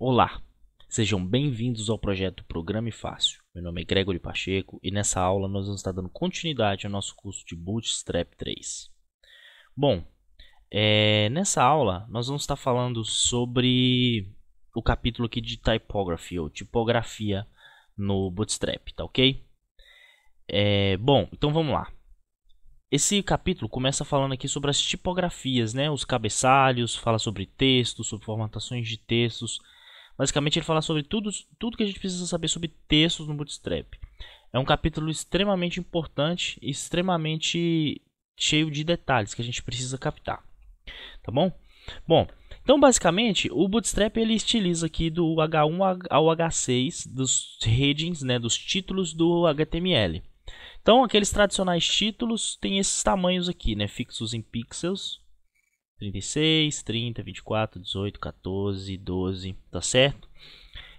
Olá, sejam bem-vindos ao projeto Programe Fácil. Meu nome é Gregory Pacheco e nessa aula nós vamos estar dando continuidade ao nosso curso de Bootstrap 3. Bom, nessa aula nós vamos estar falando sobre o capítulo aqui de Typography ou tipografia no Bootstrap, tá ok? Bom, então vamos lá. Esse capítulo começa falando aqui sobre as tipografias, né? Os cabeçalhos, fala sobre textos, sobre formatações de textos. Basicamente ele fala sobre tudo que a gente precisa saber sobre textos no Bootstrap. É um capítulo extremamente importante e extremamente cheio de detalhes que a gente precisa captar. Tá bom? Bom, então basicamente o Bootstrap ele estiliza aqui do H1 ao H6 dos headings, né, dos títulos do HTML. Então aqueles tradicionais títulos têm esses tamanhos aqui, né, fixos em pixels. 36, 30, 24, 18, 14, 12, tá certo?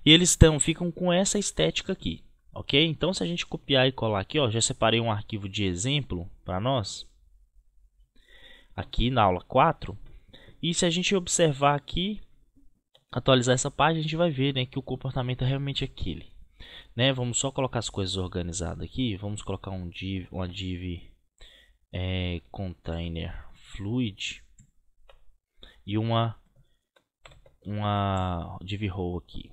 E eles ficam com essa estética aqui, ok? Então se a gente copiar e colar aqui, ó, já separei um arquivo de exemplo para nós, aqui na aula 4. E se a gente observar aqui, atualizar essa página, a gente vai ver, né, que o comportamento é realmente aquele. Né? Vamos só colocar as coisas organizadas aqui, vamos colocar uma div container fluid e uma div row aqui,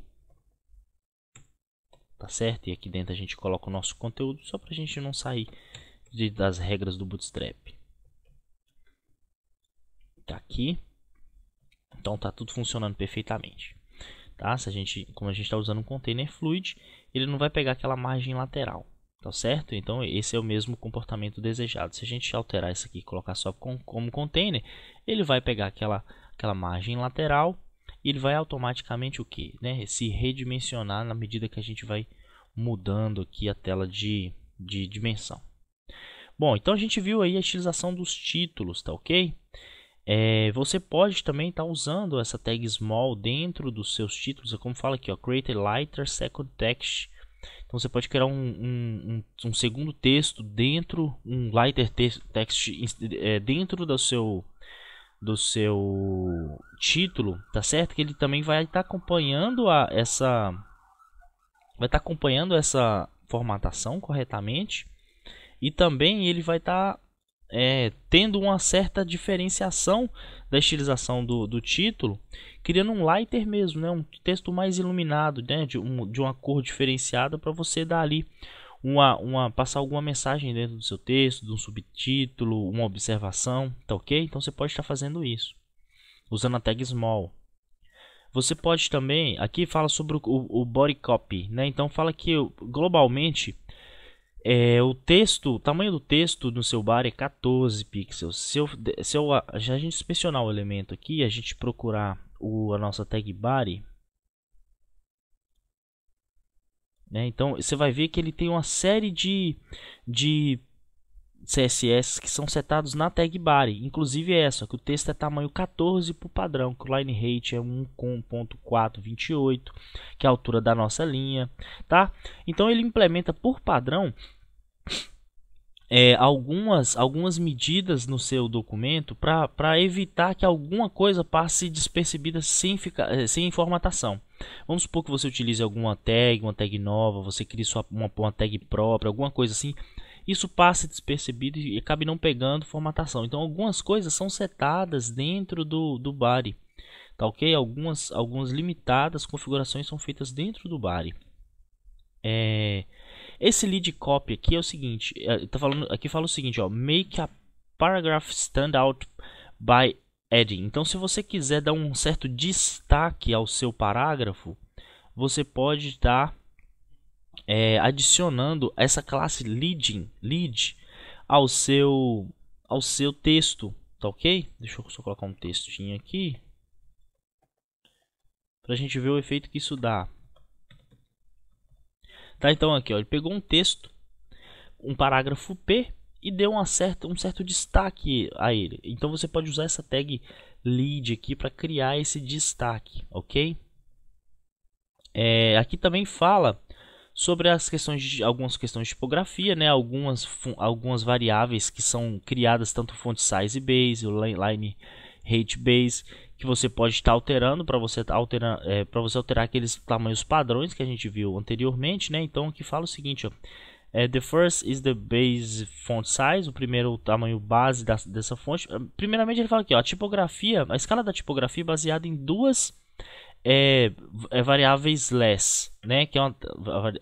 tá certo? E aqui dentro a gente coloca o nosso conteúdo só para a gente não sair das regras do Bootstrap. Tá aqui, então tá tudo funcionando perfeitamente, tá? Como a gente está usando um container fluid, ele não vai pegar aquela margem lateral, tá certo? Então esse é o mesmo comportamento desejado. Se a gente alterar isso aqui e colocar só como container, ele vai pegar aquela margem lateral e ele vai automaticamente o que, né, se redimensionar na medida que a gente vai mudando aqui a tela de dimensão. Bom, então a gente viu aí a utilização dos títulos, tá ok? Você pode também estar usando essa tag small dentro dos seus títulos, como fala aqui, ó, create a lighter second text. Então você pode criar um segundo texto dentro, um lighter text dentro do seu título, tá certo? Que ele também vai estar acompanhando essa formatação corretamente, e também ele vai estar tendo uma certa diferenciação da estilização do título, criando um lighter mesmo, né? Um texto mais iluminado, né? de uma cor diferenciada para você dar ali passar alguma mensagem dentro do seu texto, de um subtítulo, uma observação, tá ok? Então você pode estar fazendo isso usando a tag small. Você pode também, aqui fala sobre o body copy, né? Então fala que globalmente o tamanho do texto no seu body é 14 pixels. Se a gente inspecionar o elemento aqui, a gente procurar a nossa tag body, né? Então você vai ver que ele tem uma série de CSS que são setados na tag body, inclusive essa, que o texto é tamanho 14 por padrão, que o line height é 1.428, que é a altura da nossa linha, tá? Então ele implementa por padrão algumas medidas no seu documento para evitar que alguma coisa passe despercebida sem formatação. Vamos supor que você utilize uma tag nova, você crie uma tag própria, alguma coisa assim. Isso passa despercebido e acabe não pegando formatação. Então algumas coisas são setadas dentro do body, tá ok? Algumas limitadas configurações são feitas dentro do body. Esse lead copy aqui é o seguinte, aqui fala o seguinte, ó, make a paragraph stand out by adding. Então se você quiser dar um certo destaque ao seu parágrafo, você pode estar adicionando essa classe lead ao seu texto, tá ok? Deixa eu só colocar um textinho aqui para a gente ver o efeito que isso dá. Tá, então aqui, ó, ele pegou um texto, um parágrafo P, e deu um certo destaque a ele. Então você pode usar essa tag lead aqui para criar esse destaque, ok? Aqui também fala sobre algumas questões de tipografia, né? Algumas variáveis que são criadas tanto font size base, o line height base, que você pode estar alterando para você alterar aqueles tamanhos padrões que a gente viu anteriormente, né? Então aqui fala o seguinte, ó, the first is the base font size, o primeiro o tamanho base dessa fonte. Primeiramente ele fala aqui, ó, a escala da tipografia é baseada em duas variáveis less, né? Que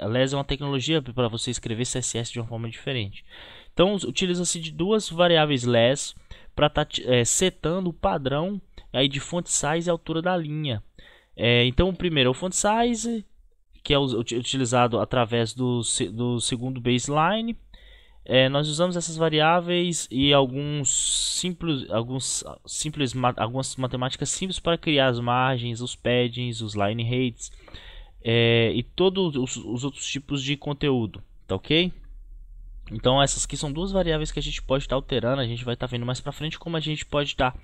less é uma tecnologia para você escrever CSS de uma forma diferente. Então utiliza-se de duas variáveis less para estar setando o padrão aí de font size e altura da linha. Então o primeiro é o font size, que é utilizado através do segundo baseline. Nós usamos essas variáveis e algumas matemáticas simples para criar as margens, os paddings, os line heights e todos os outros tipos de conteúdo, tá ok? Então essas aqui são duas variáveis que a gente pode estar alterando. A gente vai estar vendo mais para frente como a gente pode estar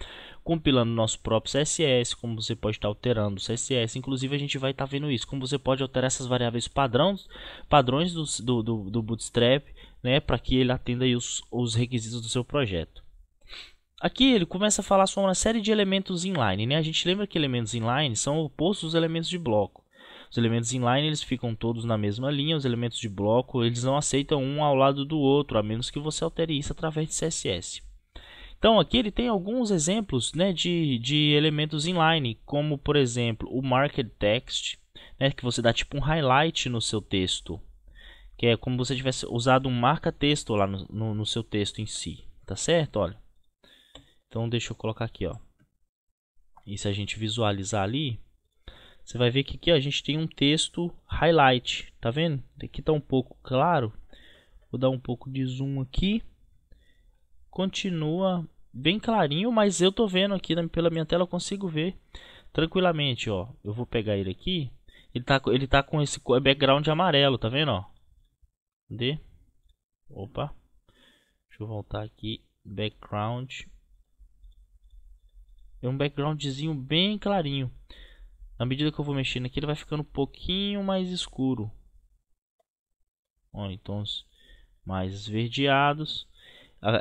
compilando nosso próprio CSS, como você pode estar alterando o CSS. Inclusive a gente vai estar vendo isso, como você pode alterar essas variáveis padrões do Bootstrap, né, para que ele atenda aí os requisitos do seu projeto. Aqui ele começa a falar sobre uma série de elementos inline, né? A gente lembra que elementos inline são opostos aos elementos de bloco. Os elementos inline eles ficam todos na mesma linha, os elementos de bloco eles não aceitam um ao lado do outro, a menos que você altere isso através de CSS. Então aqui ele tem alguns exemplos, né, de elementos inline, como por exemplo o marked text, né, que você dá tipo um highlight no seu texto, que é como se você tivesse usado um marca-texto lá no seu texto em si, tá certo? Olha, então deixa eu colocar aqui, ó. E se a gente visualizar ali, você vai ver que aqui a gente tem um texto highlight, tá vendo? Aqui está um pouco claro. Vou dar um pouco de zoom aqui. Continua bem clarinho, mas eu tô vendo aqui pela minha tela, eu consigo ver tranquilamente, ó. Eu vou pegar ele aqui. Ele tá com esse background amarelo, tá vendo, ó? Cadê? Opa. Deixa eu voltar aqui. Background. É um backgroundzinho bem clarinho. Na medida que eu vou mexendo aqui, ele vai ficando um pouquinho mais escuro. Ó, em tons mais esverdeados.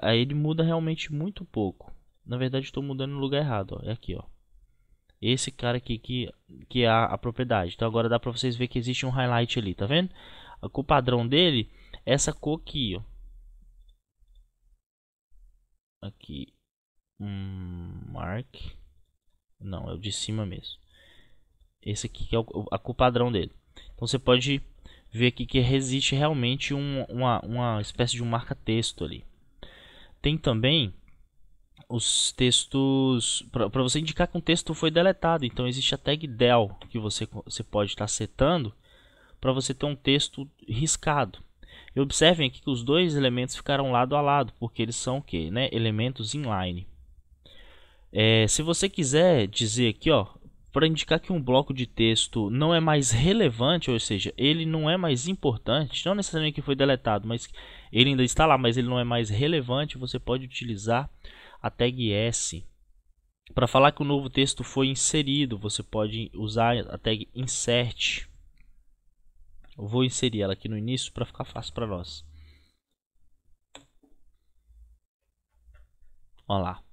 Aí ele muda realmente muito pouco. Na verdade, estou mudando no lugar errado. Ó. É aqui, ó. Esse cara aqui que é a propriedade. Então agora dá para vocês ver que existe um highlight ali, tá vendo? A cor padrão dele é essa cor aqui, ó. Aqui. Mark. Não, é o de cima mesmo. Esse aqui que é a cor padrão dele. Então você pode ver aqui que existe realmente uma espécie de um marca-texto ali. Tem também os textos para você indicar que um texto foi deletado. Então existe a tag del que você pode estar setando para você ter um texto riscado. E observem aqui que os dois elementos ficaram lado a lado, porque eles são o que, né? Elementos inline. Se você quiser dizer aqui, ó, para indicar que um bloco de texto não é mais relevante, ou seja, ele não é mais importante, não necessariamente que foi deletado, mas ele ainda está lá, mas ele não é mais relevante, você pode utilizar a tag S. Para falar que o novo texto foi inserido, você pode usar a tag insert. Eu vou inserir ela aqui no início para ficar fácil para nós. Olha lá,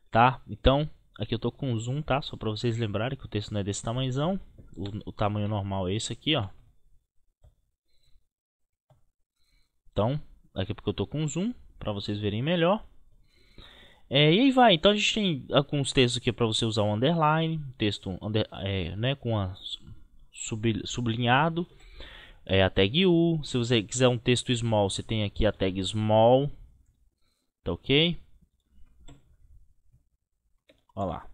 tá? Então aqui eu tô com zoom, tá? Só para vocês lembrarem que o texto não é desse tamanhozão. O tamanho normal é esse aqui, ó. Então, aqui é porque eu tô com zoom, para vocês verem melhor. E aí vai. Então a gente tem alguns textos aqui para você usar o underline, texto né, com sublinhado, a tag U. Se você quiser um texto small, você tem aqui a tag small, tá ok? Olha lá.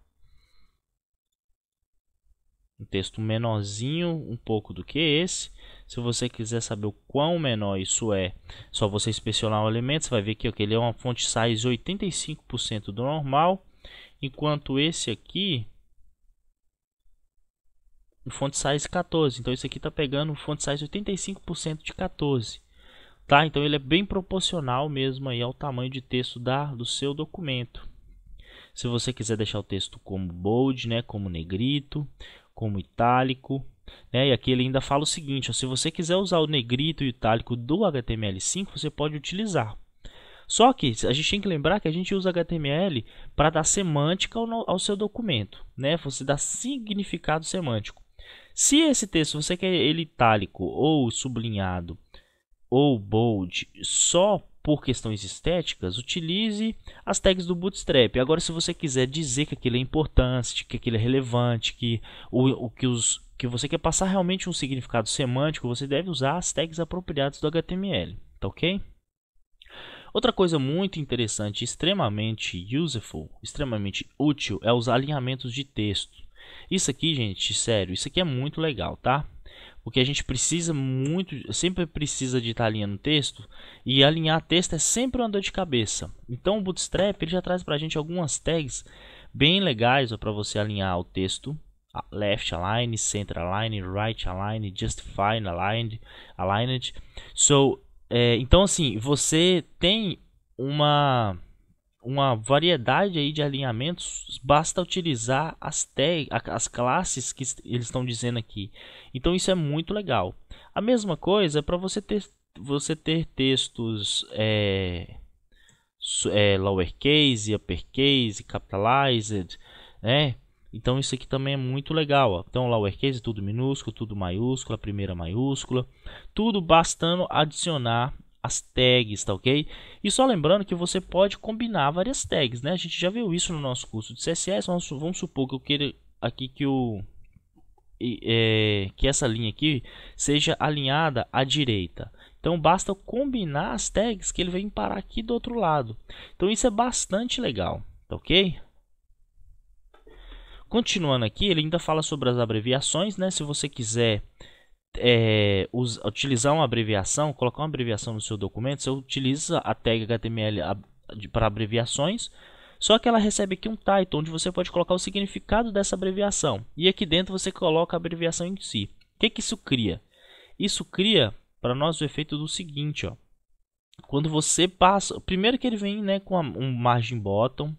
Um texto menorzinho um pouco do que esse. Se você quiser saber o quão menor isso é, só você inspecionar o elemento, você vai ver que ele é uma font size 85% do normal, enquanto esse aqui o font size 14. Então esse aqui está pegando o font size 85% de 14. Tá? Então ele é bem proporcional mesmo aí ao tamanho de texto do seu documento. Se você quiser deixar o texto como bold, né, como negrito, como itálico, né, e aqui ele ainda fala o seguinte, ó, se você quiser usar o negrito e o itálico do HTML5, você pode utilizar. Só que a gente tem que lembrar que a gente usa HTML para dar semântica ao seu documento, né? Você dá significado semântico. Se esse texto você quer ele itálico ou sublinhado ou bold só por questões estéticas, utilize as tags do Bootstrap. Agora, se você quiser dizer que aquilo é importante, que aquilo é relevante, que você quer passar realmente um significado semântico, você deve usar as tags apropriadas do HTML, tá ok? Outra coisa muito interessante, extremamente useful, extremamente útil, é os alinhamentos de texto. Isso aqui, gente, sério, isso aqui é muito legal, tá? Porque a gente precisa muito, sempre precisa de estar alinhando texto, e alinhar texto é sempre uma dor de cabeça. Então o Bootstrap ele já traz para a gente algumas tags bem legais para você alinhar o texto. Left align, center align, right align, justify aligned. Então assim, você tem uma variedade aí de alinhamentos, basta utilizar as classes que eles estão dizendo aqui. Então isso é muito legal. A mesma coisa para você ter textos lowercase, uppercase, capitalized, né? Então isso aqui também é muito legal. Ó. Então lowercase tudo minúsculo, tudo maiúsculo, a primeira maiúscula, tudo bastando adicionar as tags, tá ok? E só lembrando que você pode combinar várias tags, né? A gente já viu isso no nosso curso de CSS. Vamos supor que eu queira aqui que essa linha aqui seja alinhada à direita. Então basta combinar as tags que ele vem parar aqui do outro lado. Então isso é bastante legal, tá ok? Continuando aqui, ele ainda fala sobre as abreviações, né? Se você quiser utilizar uma abreviação, colocar uma abreviação no seu documento, você utiliza a tag HTML para abreviações, só que ela recebe aqui um title, onde você pode colocar o significado dessa abreviação, e aqui dentro você coloca a abreviação em si. O que isso cria? Isso cria para nós o efeito do seguinte, ó. Quando você passa, primeiro que ele vem, né, com um margin bottom,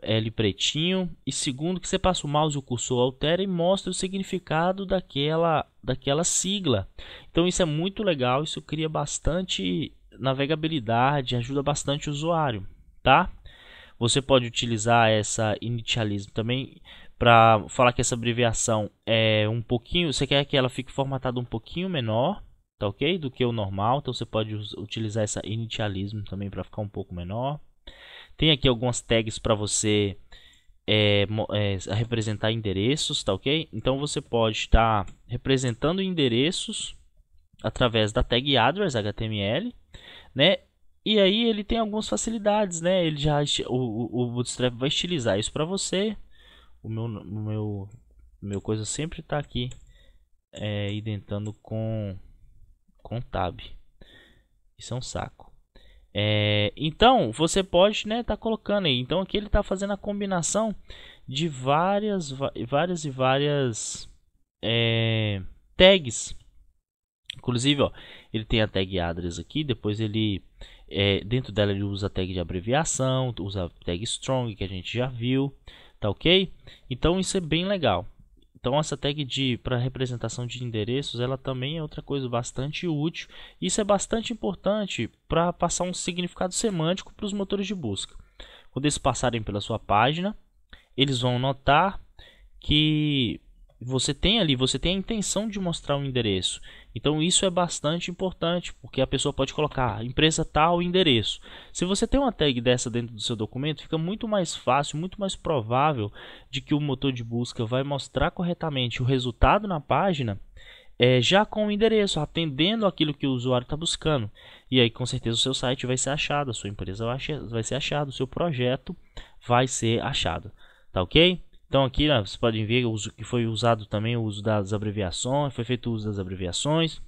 L pretinho, e segundo que você passa o mouse e o cursor altera e mostra o significado daquela sigla. Então isso é muito legal, isso cria bastante navegabilidade, ajuda bastante o usuário, tá? Você pode utilizar essa initialism também para falar que essa abreviação é um pouquinho, você quer que ela fique formatada um pouquinho menor, tá ok? Do que o normal, então você pode utilizar essa initialism também para ficar um pouco menor. Tem aqui algumas tags para você representar endereços, tá ok? Então você pode estar representando endereços através da tag address HTML, né? E aí ele tem algumas facilidades, né? O Bootstrap vai estilizar isso para você. O meu coisa sempre está aqui identando com tab. Isso é um saco. Então você pode, né, tá colocando aí. Então aqui ele está fazendo a combinação de várias tags. Inclusive, ó, ele tem a tag address aqui. Depois ele dentro dela ele usa a tag de abreviação, usa a tag strong que a gente já viu, tá ok? Então isso é bem legal. Então essa tag para representação de endereços, ela também é outra coisa bastante útil. Isso é bastante importante para passar um significado semântico para os motores de busca. Quando eles passarem pela sua página, eles vão notar que você tem a intenção de mostrar um endereço. Então isso é bastante importante, porque a pessoa pode colocar empresa tal endereço. Se você tem uma tag dessa dentro do seu documento, fica muito mais fácil, muito mais provável de que o motor de busca vai mostrar corretamente o resultado na página, já com o endereço, atendendo aquilo que o usuário está buscando. E aí com certeza o seu site vai ser achado, a sua empresa vai ser achado, o seu projeto vai ser achado. Tá ok? Então aqui, né, vocês podem ver que foi usado também o uso das abreviações, foi feito o uso das abreviações.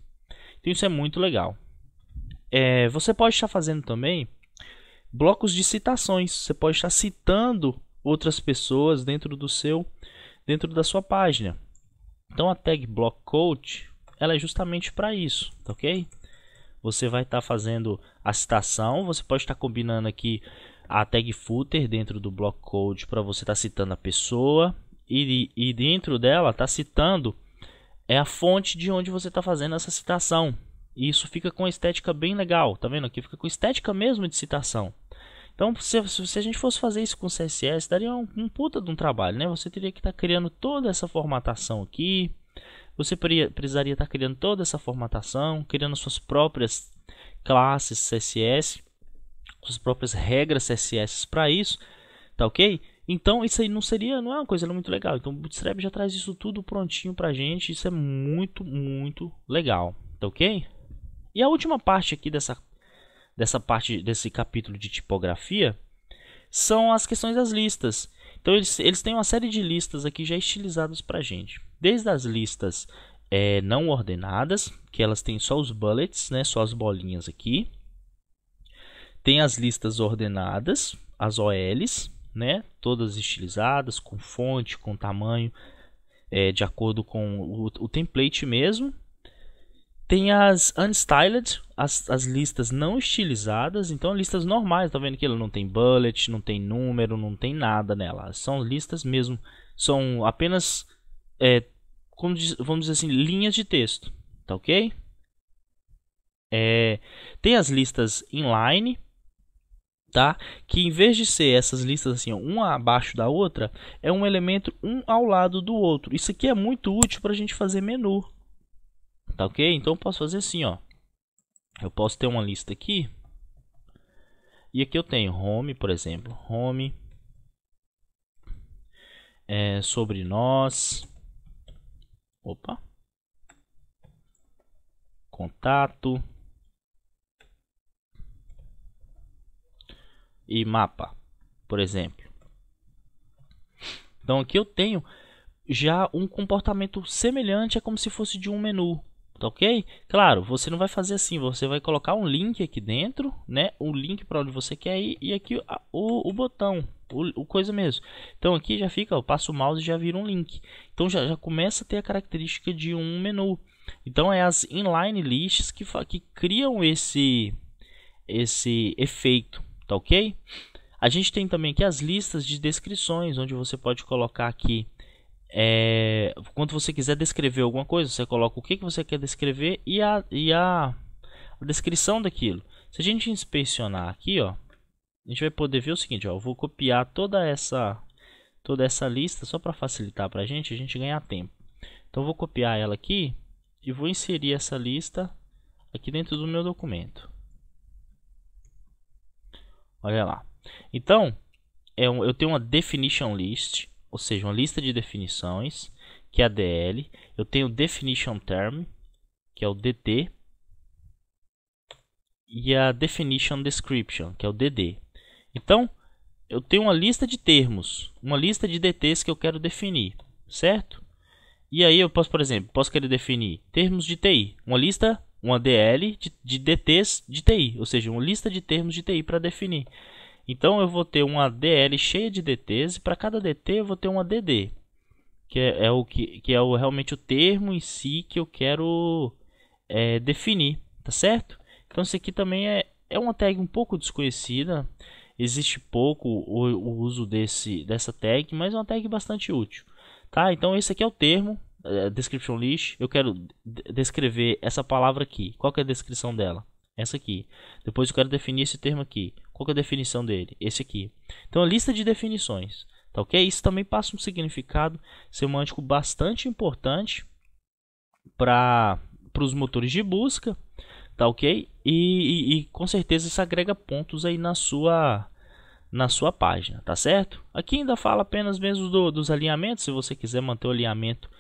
Então isso é muito legal. Você pode estar fazendo também blocos de citações. Você pode estar citando outras pessoas dentro da sua página. Então a tag block quote, ela é justamente para isso, tá ok? Você vai estar fazendo a citação, você pode estar combinando aqui a tag footer dentro do block code para você estar citando a pessoa e dentro dela está citando a fonte de onde você está fazendo essa citação, E isso fica com a estética bem legal, tá vendo? Aqui fica com estética mesmo de citação. Então, se a gente fosse fazer isso com CSS, daria um puta de um trabalho, né? Você teria que estar criando toda essa formatação aqui. Você precisaria estar criando toda essa formatação, criando suas próprias classes CSS, suas próprias regras CSS para isso, tá ok? Então, isso aí não é uma coisa muito legal. Então, o Bootstrap já traz isso tudo prontinho pra gente. Isso é muito, muito legal, tá ok? E a última parte aqui desse capítulo de tipografia são as questões das listas. Então eles têm uma série de listas aqui já estilizadas para a gente. Desde as listas não ordenadas, que elas têm só os bullets, né, só as bolinhas aqui. Tem as listas ordenadas, as OLs, né, todas estilizadas, com fonte, com tamanho, de acordo com o template mesmo. Tem as unstyled, as listas não estilizadas, então listas normais, tá vendo que ela não tem bullet, não tem número, não tem nada nela. São listas mesmo, são apenas, vamos dizer assim, linhas de texto, tá ok? Tem as listas inline, tá? Que em vez de ser essas listas assim, uma abaixo da outra, é um elemento um ao lado do outro. Isso aqui é muito útil para a gente fazer menu. Tá ok? Então eu posso fazer assim, ó. Eu posso ter uma lista aqui. E aqui eu tenho home, por exemplo. Home. Sobre nós. Opa. Contato. E mapa, por exemplo. Então aqui eu tenho já um comportamento semelhante, é como se fosse de um menu. Tá ok? Claro, você não vai fazer assim, você vai colocar um link aqui dentro, né? O link para onde você quer ir e aqui o botão, o coisa mesmo. Então aqui já fica, eu passo o mouse e já vira um link. Então já começa a ter a característica de um menu. Então é as inline lists que criam esse efeito, tá ok? A gente tem também aqui as listas de descrições, onde você pode colocar aqui quando você quiser descrever alguma coisa, você coloca o que você quer descrever e a descrição daquilo. Se a gente inspecionar aqui, ó, a gente vai poder ver o seguinte, ó, eu vou copiar toda essa lista só para facilitar para a gente ganhar tempo. Então eu vou copiar ela aqui e vou inserir essa lista aqui dentro do meu documento. Olha lá. Então eu tenho uma definition list, ou seja, uma lista de definições, que é a DL. Eu tenho definition term, que é o DT, e a definition description, que é o DD. Então, eu tenho uma lista de termos, uma lista de DTs que eu quero definir, certo? E aí eu posso, por exemplo, querer definir termos de TI, uma DL de DTs de TI, ou seja, uma lista de termos de TI para definir. Então eu vou ter uma DL cheia de DTs e para cada DT eu vou ter uma DD, que é realmente o termo em si que eu quero definir, tá certo? Então isso aqui também é uma tag um pouco desconhecida, existe pouco o uso dessa tag, mas é uma tag bastante útil, tá? Então esse aqui é o termo, description list. Eu quero descrever essa palavra aqui. Qual que é a descrição dela? Essa aqui. Depois eu quero definir esse termo aqui. Qual que é a definição dele? Esse aqui. Então a lista de definições, tá ok? Isso também passa um significado semântico bastante importante para os motores de busca, tá ok? E com certeza isso agrega pontos aí na sua página, tá certo? Aqui ainda fala apenas mesmo dos alinhamentos. Se você quiser manter o alinhamento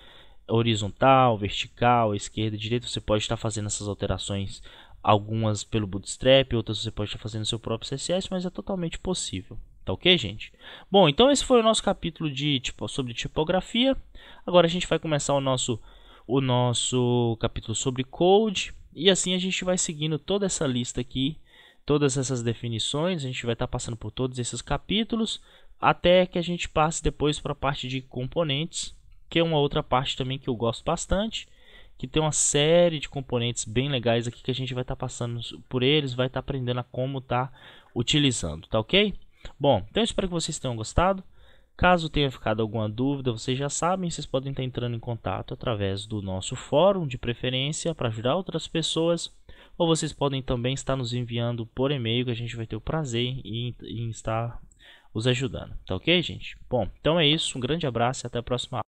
horizontal, vertical, esquerda, direita, você pode estar fazendo essas alterações, algumas pelo Bootstrap, outras você pode estar fazendo seu próprio CSS, mas é totalmente possível, tá ok, gente? Bom, então esse foi o nosso capítulo sobre tipografia. Agora a gente vai começar o nosso capítulo sobre code, e assim a gente vai seguindo toda essa lista aqui, todas essas definições. A gente vai estar passando por todos esses capítulos até que a gente passe depois para a parte de componentes, que é uma outra parte também que eu gosto bastante, que tem uma série de componentes bem legais aqui que a gente vai estar passando por eles, vai estar aprendendo a como estar utilizando, tá ok? Bom, então eu espero que vocês tenham gostado. Caso tenha ficado alguma dúvida, vocês já sabem, vocês podem estar entrando em contato através do nosso fórum de preferência para ajudar outras pessoas, ou vocês podem também estar nos enviando por e-mail, que a gente vai ter o prazer em estar os ajudando. Tá ok, gente? Bom, então é isso. Um grande abraço e até a próxima aula.